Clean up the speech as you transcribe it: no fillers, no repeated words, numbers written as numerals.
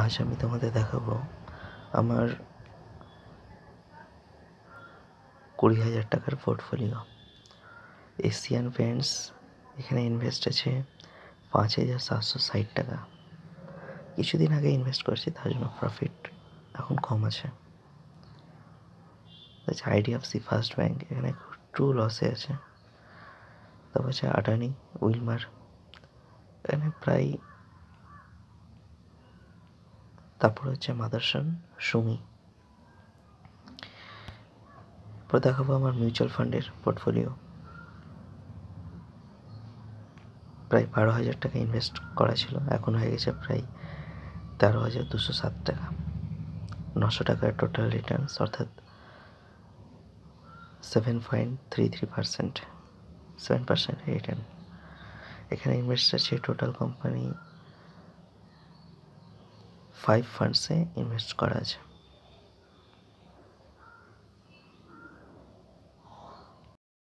আজ আমি তোমাদের দেখাবো আমার 20,000 টাকার পোর্টফোলিও। এশিয়ান পেন্টস, এখানে ইনভেস্ট আছে 5,760 টাকা। কিছুদিন আগে ইনভেস্ট করেছি, তার জন্য প্রফিট এখন কম আছে। আইডিএফসি ফার্স্ট ব্যাংক, এখানে ট্রু লসে আছে। তারপর আছে আদানি উইলমার, এখানে প্রায়। তারপর হচ্ছে মাদারসন সুমি। এরপর দেখাবো আমার মিউচুয়াল ফান্ডের পোর্টফোলিও। প্রায় 12,000 টাকা ইনভেস্ট করা ছিল, এখন হয়ে গেছে প্রায় 13,207 টাকা। 900 টাকার টোটাল রিটার্নস, অর্থাৎ 7.33%, 7% রিটার্ন। এখানে ইনভেস্ট আছে টোটাল কোম্পানি 5 ফান্ডসে ইনভেস্ট করা আছে।